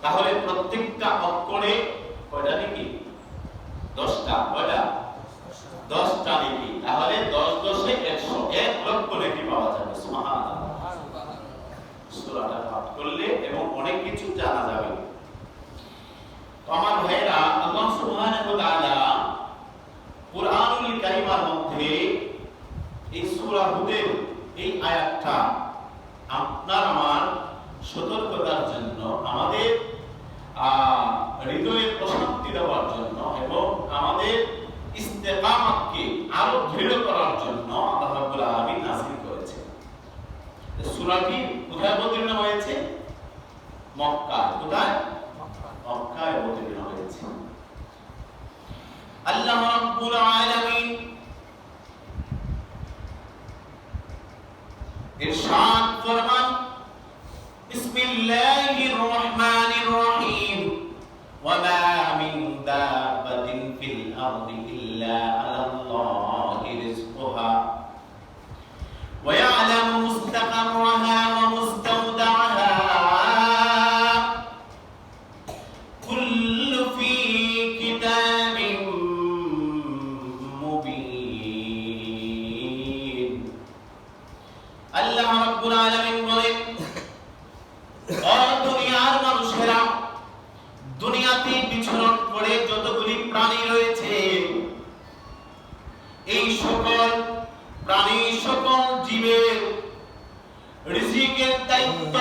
তাহলে প্রত্যেকটা অক্ষরে কয়টা নেকি? 10টা। কয়টা? 10টা নেকি। তাহলে 10 10 এ 100, 1 লক্ষ নেকি পাওয়া যাবে। সুবহানাল্লাহ। সূরাটা পাঠ করলে এবং অনেক কিছু জানা যাবে। তো আমার ভাইরা, আল্লাহ সুবহানাহু ওয়া তাআলা কুরআনুল কারীমের মধ্যে এই সূরা হুদের এই আয়াতটা আপনার আমার সতর্কতার জন্য, আমাদের হৃদয়ে প্রশান্তি দেওয়ার জন্য এবং আমাদের ইস্তেকামাতকে আরো দৃঢ় করার জন্য আল্লাহ রাব্বুল আলামিন নাযিল করেছেন। সূরাটি কোথায় অবতীর্ণ হয়েছে? মক্কায়। কোথায়? মক্কায় অবতীর্ণ হয়েছে। আল্লাহ রাব্বুল আলামিন ইরশাদ ফরমান, বিসমিল্লাহির রহমানির রহিম, ওয়া মা মিন দাব্বাতিন ফিল আরদি ইল্লা আলাল্লাহি রিজকুহা ওয়া ইয়ালামু মুস্তাকাররাহা ওয়া মুস্তাওদা'াহা কুল্লু ফি কিতাবিন মুবিন। আল্লাহ রাব্বুল আলামিন বলেন, ও দুনিয়ার মানুষেরা, দুনিয়াতে বিচরণ করে যতগুলি প্রাণী রয়েছে, এই সকল প্রাণী, সকল জীবের রিজিকের দায়িত্ব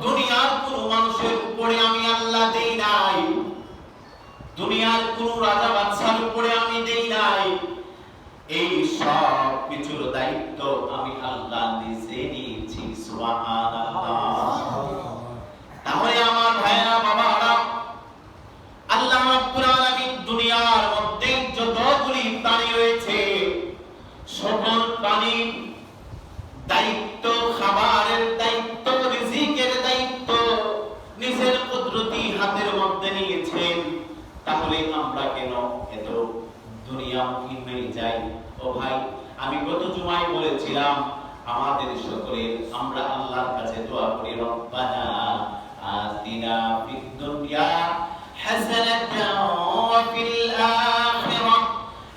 দুনিয়ার কোন মানুষের উপরে আমি আল্লাহ দেই নাই, দুনিয়ার কোন রাজা বাদশার উপরে আমি দেই নাই। এই সব কিছুর দায়িত্ব আমি আল্লাহ নিজে নিয়েছি। সুবহানাল্লাহ। তাহলে আমার ভাইরা, বাবারা, আল্লাহ রাব্বুল আলামিন দুনিয়ার মধ্যে যতগুলি প্রাণী রয়েছে, সকল প্রাণীর দায়িত্ব, খাবারের দায়িত্ব, রিজিকের দায়িত্ব নিজের কুদরতি হাতের মধ্যে নিয়েছেন। তাহলে আমরা কেন এত দুনিয়ামুখী হয়ে যাই? ও ভাই, আমি গত জুমায় বলেছিলাম, আমাদের সকলে আমরা আল্লাহর কাছে দোয়া করি, রব্বানা আতিনা ফিদ দুনিয়া হাসানাতান ওয়া ফিল আখিরাহ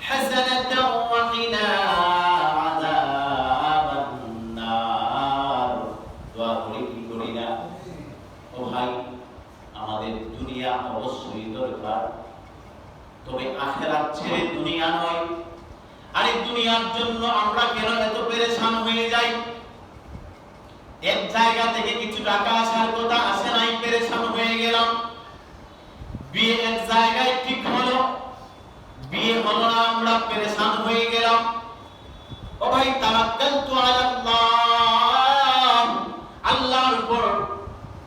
হাসানাতান ওয়া কিনা আযাবান নার। দোয়া করি কি করি না? ও ভাই, আমাদের দুনিয়া অবশ্যই দরকার, তবে আখিরাত ছেড়ে দুনিয়া নয়। আরে দুনিয়ার জন্য আমরা কেন এত পেরেশান হয়ে যাই? এক জায়গা থেকে কিছু টাকা আসার কথা, আসে নাই, পেরেশান হয়ে গেলাম। বিয়ে এক জায়গায় ঠিক হলো, বিয়ে হলো না, আমরা পেরেশান হয়ে গেলাম। ও ভাই, তাওয়াক্কালতু আলাল্লাহ, আল্লাহর উপর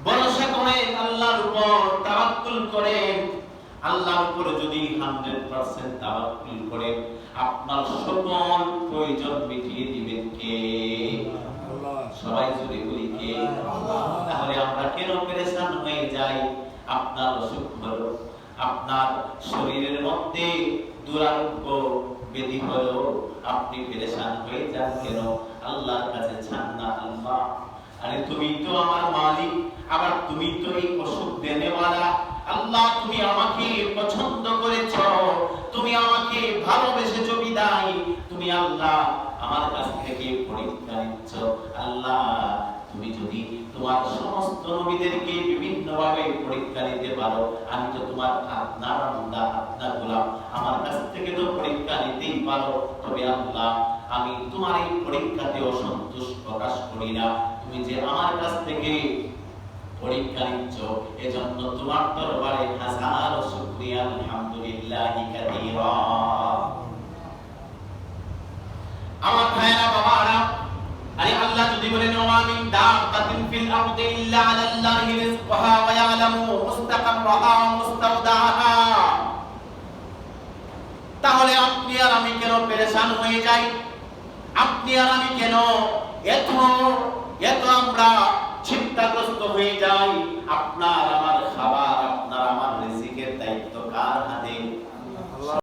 ভরসা করেন, আল্লাহর উপর তাওয়াক্কুল করেন। আল্লাহর উপর যদি 100% তাওয়াক্কুল করেন, আপনার সকল প্রয়োজন মিটিয়ে দিবেন কে? আল্লাহ। সবাই জোরে বলি কে? আল্লাহ। তাহলে আমরা কেন পেরেশান হয়ে যাই? আপনার অসুখ হলো, আপনার শরীরের মধ্যে দুরারোগ্য ব্যাধি হলো, আপনি পেরেশান হয়ে যান কেন? আল্লাহর কাছে চান না, আল্লাহ, আরে তুমি তো আমার মালিক, আবার তুমি তো এই অসুখ দেনেওয়ালা। আল্লাহ, তুমি আমাকে পছন্দ করেছো, তুমি আমাকে ভালোবেসেছো বিদায় তুমি আল্লাহ আমার কাছ থেকে পরীক্ষা নিচ্ছ। আল্লাহ, তুমি যদি তোমার সমস্ত নবীদেরকে বিভিন্ন ভাবে পরীক্ষা নিতে পারো, আমি তো তোমার আপনার বান্দা, আপনার গোলাম, আমার কাছ থেকে তো পরীক্ষা নিতেই পারো। তবে আল্লাহ, আমি তোমার এই পরীক্ষাতে অসন্তোষ প্রকাশ করি না। তুমি যে আমার কাছ থেকে পরীক্ষা নিচ্ছ, এজন্য তোমার দরবারে হাজার শুকরিয়া, আলহামদুলিল্লাহি কাসীরা। আমার ভাইরা, বাবারা, আরে আল্লাহ যদি বলেন, ওয়া মিন দাব্বাতিন ফিল আরদি ইল্লা আলাল্লাহি রিজকুহা ওয়া ইয়ালামু মুস্তাকাররাহা ওয়া মুস্তাওদা'াহা, তাহলে আপনি আর আমি কেন পেরেশান হয়ে যাই? আপনি আর আমি কেন এত আমরা চিন্তাগ্রস্ত হয়ে যাই? আপনার আমার খাবার, আপনার আমার রিজিকের দায়িত্ব কার হাতে?